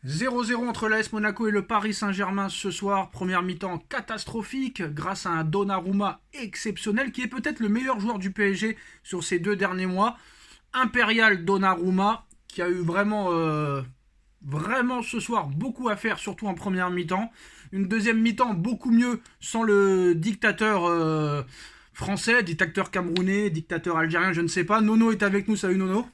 0-0 entre l'AS Monaco et le Paris Saint-Germain ce soir. Première mi-temps catastrophique grâce à un Donnarumma exceptionnel qui est peut-être le meilleur joueur du PSG sur ces 2 derniers mois. Impérial Donnarumma qui a eu vraiment ce soir beaucoup à faire, surtout en première mi-temps. Une deuxième mi-temps beaucoup mieux sans le dictateur français, dictateur camerounais, dictateur algérien, je ne sais pas. Nono est avec nous, salut Nono.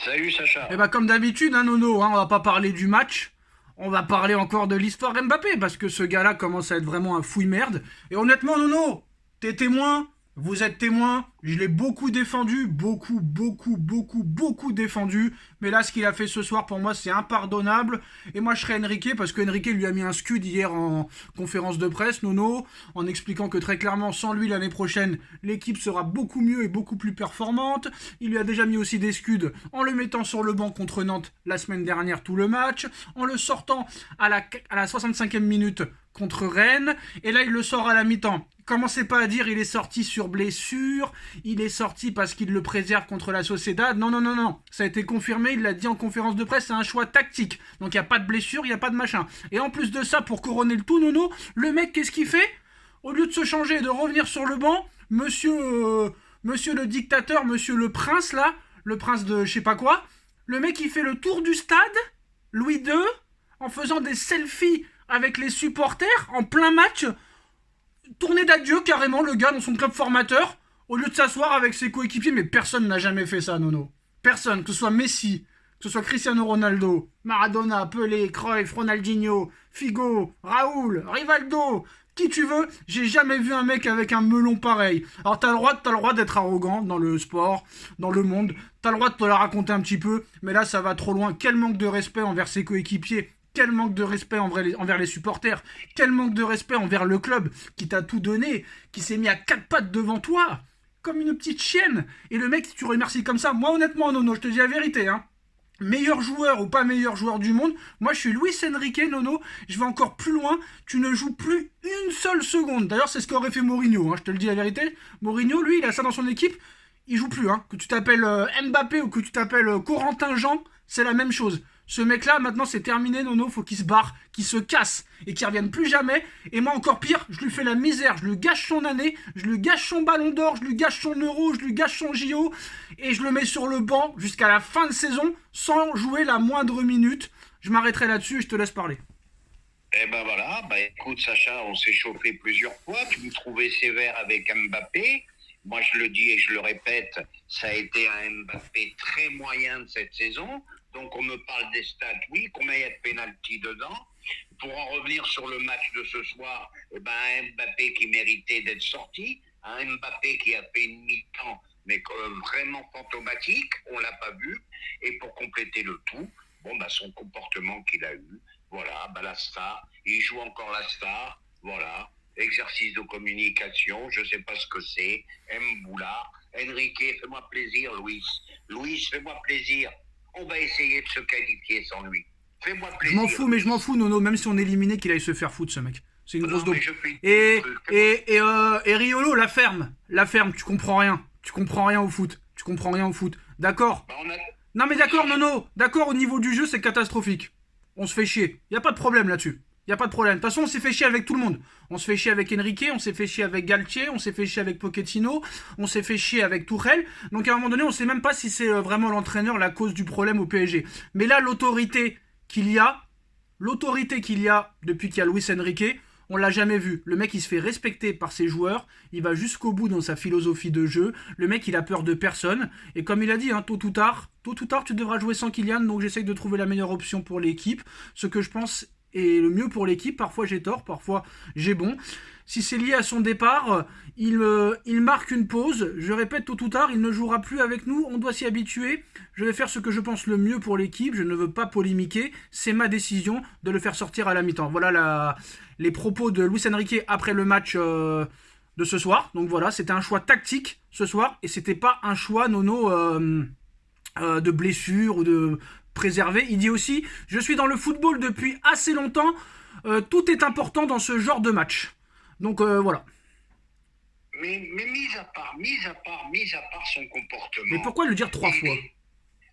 Salut Sacha. Et bah comme d'habitude, hein, Nono, hein, on va pas parler du match, on va parler encore de l'histoire Mbappé, parce que ce gars-là commence à être vraiment un fouille-merde. Et honnêtement, Nono, t'es témoin, vous êtes témoin, je l'ai beaucoup défendu, beaucoup défendu. Mais là, ce qu'il a fait ce soir, pour moi, c'est impardonnable. Et moi, je serais Enrique, parce que Enrique lui a mis un scud hier en conférence de presse, Nono, en expliquant que très clairement, sans lui, l'année prochaine, l'équipe sera beaucoup mieux et beaucoup plus performante. Il lui a déjà mis aussi des scuds en le mettant sur le banc contre Nantes la semaine dernière, tout le match, en le sortant à la 65e minute contre Rennes, et là il le sort à la mi-temps. Commencez pas à dire il est sorti sur blessure, il est sorti parce qu'il le préserve contre la Sociedad. Non, ça a été confirmé, il l'a dit en conférence de presse, c'est un choix tactique. Donc il n'y a pas de blessure, il n'y a pas de machin. Et en plus de ça, pour couronner le tout, Nono, le mec, qu'est-ce qu'il fait? Au lieu de se changer et de revenir sur le banc, monsieur le dictateur, monsieur le prince là, le prince de je sais pas quoi, le mec il fait le tour du stade, Louis II, en faisant des selfies avec les supporters en plein match, tournée d'adieu carrément le gars dans son club formateur, au lieu de s'asseoir avec ses coéquipiers. Mais personne n'a jamais fait ça, Nono. Personne, que ce soit Messi, que ce soit Cristiano Ronaldo, Maradona, Pelé, Cruyff, Ronaldinho, Figo, Raoul, Rivaldo, qui tu veux, j'ai jamais vu un mec avec un melon pareil. Alors t'as le droit d'être arrogant dans le sport, dans le monde, t'as le droit de te la raconter un petit peu, mais là ça va trop loin. Quel manque de respect envers ses coéquipiers, quel manque de respect envers les supporters, quel manque de respect envers le club qui t'a tout donné, qui s'est mis à 4 pattes devant toi, comme une petite chienne. Et le mec, tu remercies comme ça. Moi honnêtement, Nono, je te dis la vérité, hein. Meilleur joueur ou pas meilleur joueur du monde, moi je suis Luis Enrique, Nono, je vais encore plus loin, tu ne joues plus une seule seconde. D'ailleurs c'est ce qu'aurait fait Mourinho, hein, je te le dis la vérité. Mourinho, lui, il a ça dans son équipe, il joue plus, hein. Que tu t'appelles Mbappé ou que tu t'appelles Corentin Jean, c'est la même chose. Ce mec-là, maintenant, c'est terminé, Nono, faut qu'il se barre, qu'il se casse et qu'il revienne plus jamais. Et moi, encore pire, je lui fais la misère, je lui gâche son année, je lui gâche son ballon d'or, je lui gâche son euro, je lui gâche son JO, et je le mets sur le banc jusqu'à la fin de saison sans jouer la moindre minute. Je m'arrêterai là-dessus et je te laisse parler. Eh ben voilà, écoute Sacha, on s'est chauffé plusieurs fois, tu me trouvais sévère avec Mbappé. Moi je le dis et je le répète, ça a été un Mbappé très moyen de cette saison. Donc on me parle des stats, oui, combien il y a de pénalty dedans. Pour en revenir sur le match de ce soir, un Mbappé qui méritait d'être sorti, un Mbappé qui a fait une mi-temps, mais vraiment fantomatique, on l'a pas vu. Et pour compléter le tout, son comportement qu'il a eu, voilà, la star, il joue encore la star, voilà, exercice de communication, je sais pas ce que c'est, Mboula, Enrique, fais-moi plaisir, Louis, fais-moi plaisir. On va essayer de se qualifier sans lui. Fais-moi Je plaisir. m'en fous, Nono, même si on est éliminé, qu'il aille se faire foutre, ce mec. C'est une grosse dope. Et Riolo, la ferme, tu comprends rien. Tu comprends rien au foot. D'accord. Non mais d'accord, Nono, d'accord, au niveau du jeu, c'est catastrophique. On se fait chier. Y a pas de problème là-dessus. Y a pas de problème. De toute façon, on s'est fait chier avec tout le monde. On se fait chier avec Enrique, on s'est fait chier avec Galtier, on s'est fait chier avec Pochettino, on s'est fait chier avec Tuchel. Donc à un moment donné, on sait même pas si c'est vraiment l'entraîneur la cause du problème au PSG. Mais là, l'autorité qu'il y a depuis qu'il y a Luis Enrique, on l'a jamais vu. Le mec, il se fait respecter par ses joueurs. Il va jusqu'au bout dans sa philosophie de jeu. Le mec, il a peur de personne. Et comme il a dit, hein, tôt ou tard, tu devras jouer sans Kylian. Donc j'essaye de trouver la meilleure option pour l'équipe. Ce que je pense est le mieux pour l'équipe. Parfois j'ai tort, parfois j'ai bon. Si c'est lié à son départ, il marque une pause. Je répète, tôt ou tard, il ne jouera plus avec nous. On doit s'y habituer. Je vais faire ce que je pense le mieux pour l'équipe. Je ne veux pas polémiquer. C'est ma décision de le faire sortir à la mi-temps. Voilà les propos de Luis Enrique après le match de ce soir. Donc voilà, c'était un choix tactique ce soir. Et c'était pas un choix, Nono, de blessure ou de préserver. Il dit aussi, je suis dans le football depuis assez longtemps. Tout est important dans ce genre de match. Donc voilà. Mais mis à part son comportement. Mais pourquoi le dire 3 fois?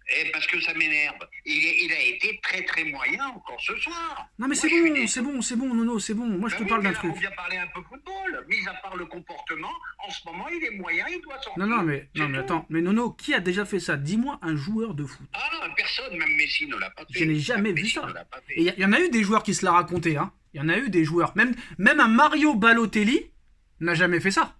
Et parce que ça m'énerve. Il a été très très moyen encore ce soir. Non mais Moi, c'est je suis bon, désolé. c'est bon, c'est bon, Nono, c'est bon. Moi je Ben te oui, parle mais d'un là, faut truc. bien parler un peu football. Mis à part le comportement, en ce moment, il est moyen, il doit Non, sortir. non, C'est mais tout. attends. Mais Nono, qui a déjà fait ça? Dis-moi un joueur de foot. Ah non, personne, même Messi ne l'a pas Je n'ai fait. Même jamais vu Messi ne ça. l'a pas Et fait. il y en a eu des joueurs qui se la racontaient, hein. Il y en a eu des joueurs. Même un Mario Balotelli n'a jamais fait ça.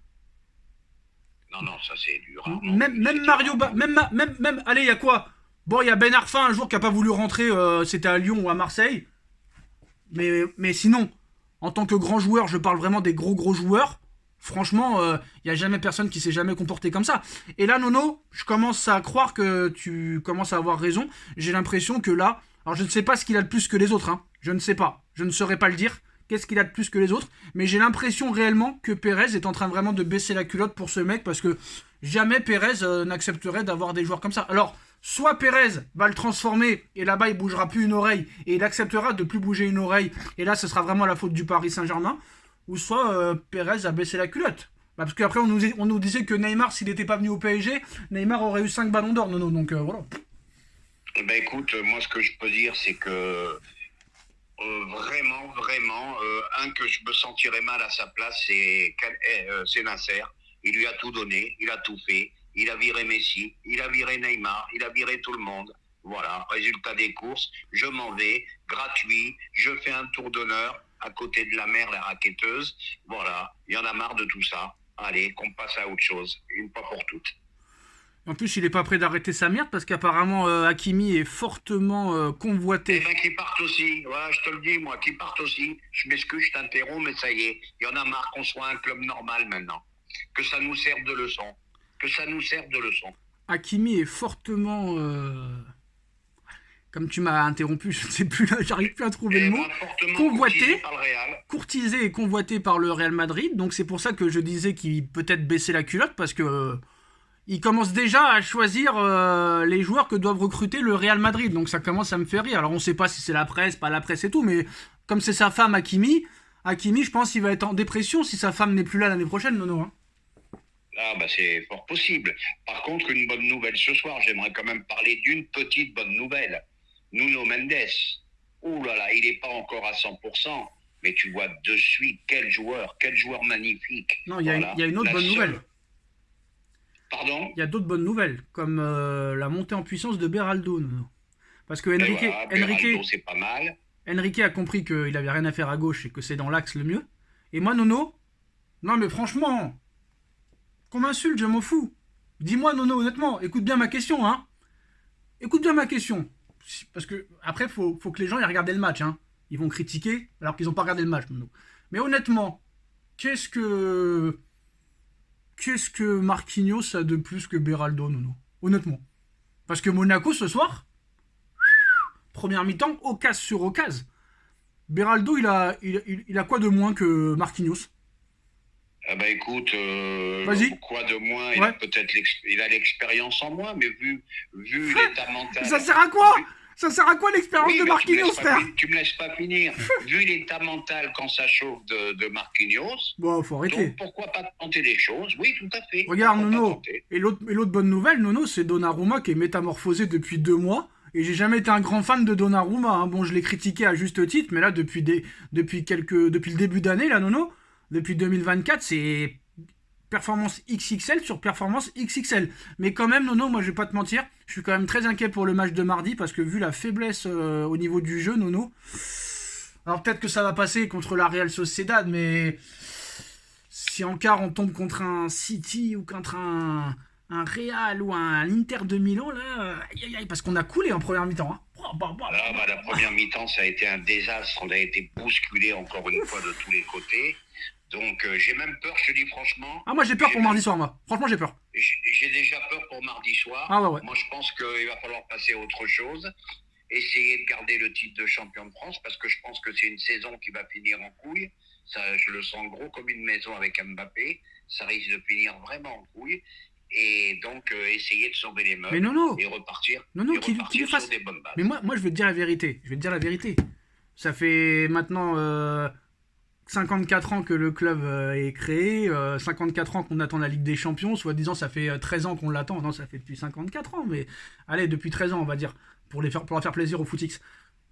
Non, non, ça c'est du rarement Même, vu. même C'est du Mario, rarement vu. allez, il y a quoi? Bon, il y a Ben Arfa un jour qui a pas voulu rentrer, c'était à Lyon ou à Marseille. Mais sinon, en tant que grand joueur, je parle vraiment des gros joueurs. Franchement, il n'y a jamais personne qui s'est jamais comporté comme ça. Et là, Nono, je commence à croire que tu commences à avoir raison. J'ai l'impression que là, alors je ne sais pas ce qu'il a de plus que les autres, hein. Je ne sais pas. Je ne saurais pas le dire. Qu'est-ce qu'il a de plus que les autres? Mais j'ai l'impression réellement que Pérez est en train vraiment de baisser la culotte pour ce mec parce que jamais Pérez n'accepterait d'avoir des joueurs comme ça. Alors, soit Pérez va le transformer et là-bas il bougera plus une oreille et il acceptera de plus bouger une oreille et là ce sera vraiment la faute du Paris Saint-Germain, ou soit Pérez a baissé la culotte. Parce qu'après on nous disait que Neymar, s'il n'était pas venu au PSG, Neymar aurait eu 5 ballons d'or, Nono, donc voilà. Eh ben écoute, moi ce que je peux dire, c'est que vraiment, un que je me sentirais mal à sa place, c'est Nasser. Il lui a tout donné, il a tout fait. Il a viré Messi, il a viré Neymar, il a viré tout le monde. Voilà, résultat des courses, je m'en vais, gratuit, je fais un tour d'honneur à côté de la mer, la raquetteuse. Voilà, il y en a marre de tout ça. Allez, qu'on passe à autre chose, une fois pour toutes. En plus, il est pas prêt d'arrêter sa merde parce qu'apparemment Hakimi est fortement Eh convoité. ben, qu'ils partent aussi. Voilà, je te le dis, moi, qu'ils partent aussi. Je m'excuse, je t'interromps, mais ça y est. Il y en a marre qu'on soit un club normal maintenant. Que ça nous serve de leçon. Que ça nous serve de leçon. Hakimi est fortement comme tu m'as interrompu, je ne sais plus là, j'arrive plus à trouver le Et mot. ben, fortement courtisé Convoité, par le Real. courtisé et convoité par le Real Madrid. Donc c'est pour ça que je disais qu'il peut-être baisser la culotte parce que il commence déjà à choisir les joueurs que doivent recruter le Real Madrid. Donc ça commence à me faire rire. Alors on ne sait pas si c'est la presse, pas la presse et tout, mais comme c'est sa femme Hakimi, Hakimi, je pense qu'il va être en dépression si sa femme n'est plus là l'année prochaine, Nono. Hein. Ah, bah, c'est fort possible. Par contre, une bonne nouvelle ce soir. J'aimerais quand même parler d'une petite bonne nouvelle. Nuno Mendes. Ouh là là, il n'est pas encore à 100%. Mais tu vois de suite, quel joueur magnifique. Non, il Voilà. y a une autre La bonne seule- nouvelle. Pardon. Il y a d'autres bonnes nouvelles, comme la montée en puissance de Beraldo, Nono. Parce que Et voilà, Beraldo, Enrique, c'est pas mal. Enrique a compris qu'il avait rien à faire à gauche et que c'est dans l'axe le mieux. Et moi, Nono, non mais franchement, qu'on m'insulte, je m'en fous. Dis-moi, Nono, honnêtement, écoute bien ma question, hein. Écoute bien ma question. Parce que après, faut que les gens aient regardé le match, hein. Ils vont critiquer alors qu'ils n'ont pas regardé le match, Nono. Mais honnêtement, qu'est-ce que Marquinhos a de plus que Beraldo, Nono? Honnêtement. Parce que Monaco ce soir, première mi-temps, occasion sur occasion. Beraldo, il a quoi de moins que Marquinhos? Ah bah écoute, Vas-y. quoi de moins? Il Ouais. a peut-être il a l'expérience en moins, mais vu l'état mental. Ça sert à quoi? Ça sert à quoi l'expérience Oui, de mais Marquinhos, frère? tu me laisses pas finir. Vu l'état mental quand ça chauffe de Marquinhos, Bon, faut arrêter. donc pourquoi pas tenter les choses? Oui, tout à fait. Regarde, Pourquoi pas Nono. tenter? Et l'autre bonne nouvelle, Nono, c'est Donnarumma qui est métamorphosé depuis 2 mois. Et j'ai jamais été un grand fan de Donnarumma. Hein. Bon, je l'ai critiqué à juste titre, mais là, depuis le début d'année, là, Nono, depuis 2024, c'est performance XXL sur performance XXL. Mais quand même, Nono, moi je vais pas te mentir, je suis quand même très inquiet pour le match de mardi parce que vu la faiblesse au niveau du jeu, Nono, alors peut-être que ça va passer contre la Real Sociedad, mais si en quart on tombe contre un City ou contre un Real ou un Inter de Milan, là, aïe, aïe, parce qu'on a coulé en première mi-temps. Hein. Ah, bah, la première mi-temps, ça a été un désastre. On a été bousculé encore une fois de tous les côtés. Donc j'ai même peur, je te dis franchement. Ah, moi j'ai peur pour mardi soir, moi. Franchement, j'ai peur. J'ai déjà peur pour mardi soir. Ah ouais. Moi, je pense qu'il va falloir passer à autre chose. Essayer de garder le titre de champion de France parce que je pense que c'est une saison qui va finir en couille. Ça, je le sens gros comme une maison avec Mbappé. Ça risque de finir vraiment en couille. Et donc, essayer de sauver les meubles Mais non. et repartir, Qu'il le fasse. sur des bonnes bases. Mais moi, je vais te dire la vérité. Ça fait maintenant 54 ans que le club est créé, 54 ans qu'on attend la Ligue des Champions, soi-disant ça fait 13 ans qu'on l'attend, non ça fait depuis 54 ans, mais allez, depuis 13 ans on va dire, pour leur faire plaisir au footix.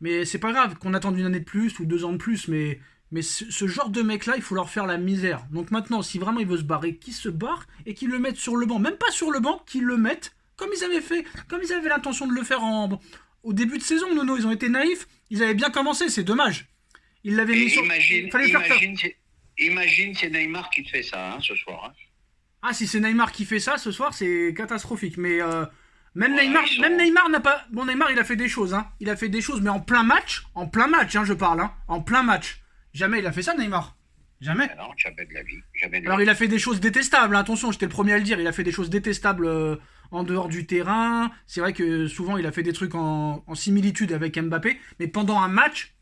Mais c'est pas grave qu'on attende une année de plus ou 2 ans de plus, mais ce genre de mec-là, il faut leur faire la misère. Donc maintenant, si vraiment il veut se barrer, qu'il se barre et qu'il le mette sur le banc. Même pas sur le banc, qu'ils le mettent comme ils avaient fait, comme ils avaient l'intention de le faire au début de saison, Nono. Ils ont été naïfs, ils avaient bien commencé, c'est dommage. Ils l'avaient mis sur... Imagine, c'est Neymar qui te fait ça, hein, ce soir. Hein. Ah, si c'est Neymar qui fait ça, ce soir, c'est catastrophique. Mais même, Voilà, même Neymar n'a pas... Bon, Neymar, il a fait des choses, hein. Il a fait des choses, mais en plein match, hein, je parle, hein. En plein match. Jamais il a fait ça, Neymar. Jamais. Ah non, jamais de la vie. Jamais de la Alors vie. il a fait des choses détestables, hein, attention, j'étais le premier à le dire, il a fait des choses détestables en dehors du terrain. C'est vrai que souvent il a fait des trucs en similitude avec Mbappé, mais pendant un match,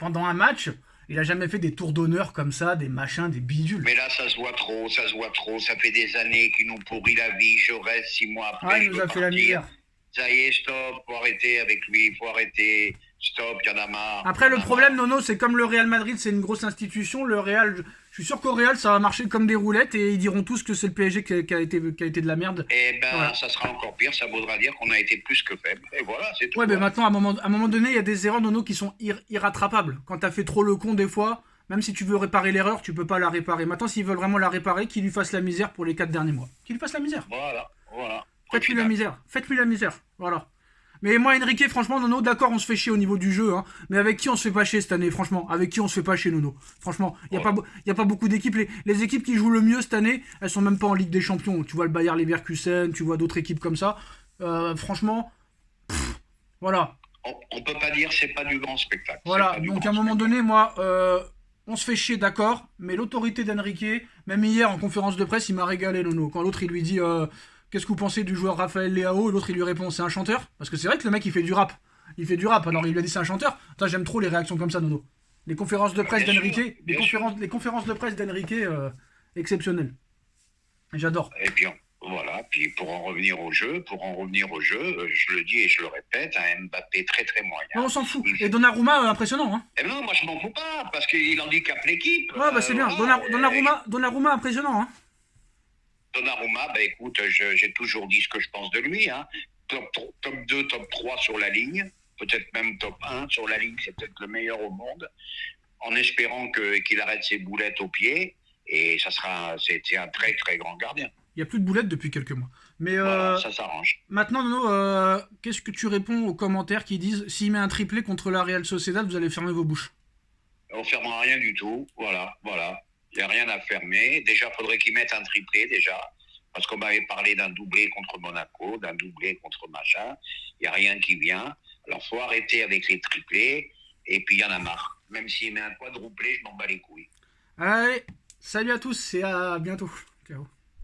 il a jamais fait des tours d'honneur comme ça, des machins, des bidules. Mais là, ça se voit trop, ça se voit trop. Ça fait des années qu'il nous pourrit la vie. Je reste 6 mois après. Ah, il je nous veux a fait la partir. misère. Ça y est, stop, faut arrêter avec lui, faut arrêter. Stop, il y en a marre. Après, le y en a problème, marre. Nono, c'est comme le Real Madrid, c'est une grosse institution. Le Real, je suis sûr qu'au Real, ça va marcher comme des roulettes et ils diront tous que c'est le PSG qui a été de la merde. Eh ben, Voilà. ça sera encore pire. Ça voudra dire qu'on a été plus que faible. Et voilà, c'est tout. Ouais, mais Voilà. maintenant, à un moment donné, il y a des erreurs, Nono, qui sont irrattrapables. Quand t'as fait trop le con, des fois, même si tu veux réparer l'erreur, tu peux pas la réparer. Maintenant, s'ils veulent vraiment la réparer, qu'ils lui fassent la misère pour les 4 derniers mois. Qu'ils lui fassent la misère. Voilà. Faites-lui la misère. Faites-lui la misère. Voilà. Mais moi, Enrique, franchement, Nono, d'accord, on se fait chier au niveau du jeu, hein. Mais avec qui on se fait pas chier cette année, franchement? Avec qui on se fait pas chier, Nono? Franchement, il y a pas beaucoup d'équipes. Les équipes qui jouent le mieux cette année, elles sont même pas en Ligue des Champions. Tu vois le Bayer Leverkusen, tu vois d'autres équipes comme ça. Franchement, voilà. On peut pas dire c'est pas du grand spectacle. Voilà, C'est pas du donc grand à un moment spectacle. donné, moi, on se fait chier, d'accord, mais l'autorité d'Enrique, même hier en conférence de presse, il m'a régalé, Nono. Quand l'autre, il lui dit qu'est-ce que vous pensez du joueur Raphaël Leao, et l'autre, il lui répond c'est un chanteur. Parce que c'est vrai que le mec, il fait du rap. Il fait du rap, alors il lui a dit c'est un chanteur. Putain, j'aime trop les réactions comme ça, Nono. Les conférences de presse Bien sûr, d'Enrique, bien sûr. les conférences de presse d'Enrique, exceptionnelles. J'adore. Et puis voilà, puis pour en revenir au jeu, je le dis et je le répète, un Mbappé très très moyen. Non, on s'en fout. Il- Et Donnarumma, impressionnant, hein. Eh non, moi je m'en fous pas, parce qu'il handicape l'équipe. Ouais, bah c'est bien. Voilà. Donnarumma, impressionnant, hein. Donnarumma, bah écoute, j'ai toujours dit ce que je pense de lui. Hein. Top 2, top 3 sur la ligne, peut-être même top 1 sur la ligne, c'est peut-être le meilleur au monde, en espérant qu'il arrête ses boulettes au pied, et c'est un très très grand gardien. Il n'y a plus de boulettes depuis quelques mois. Mais Voilà, ça s'arrange. maintenant, Nono, qu'est-ce que tu réponds aux commentaires qui disent s'il met un triplé contre la Real Sociedad, vous allez fermer vos bouches? On fermera rien du tout, voilà. Il n'y a rien à fermer. Déjà, il faudrait qu'ils mettent un triplé, déjà. Parce qu'on m'avait parlé d'un doublé contre Monaco, d'un doublé contre machin. Il n'y a rien qui vient. Alors, faut arrêter avec les triplés. Et puis, il y en a marre. Même s'il met un quadruplé, je m'en bats les couilles. Allez, salut à tous et à bientôt. Ciao.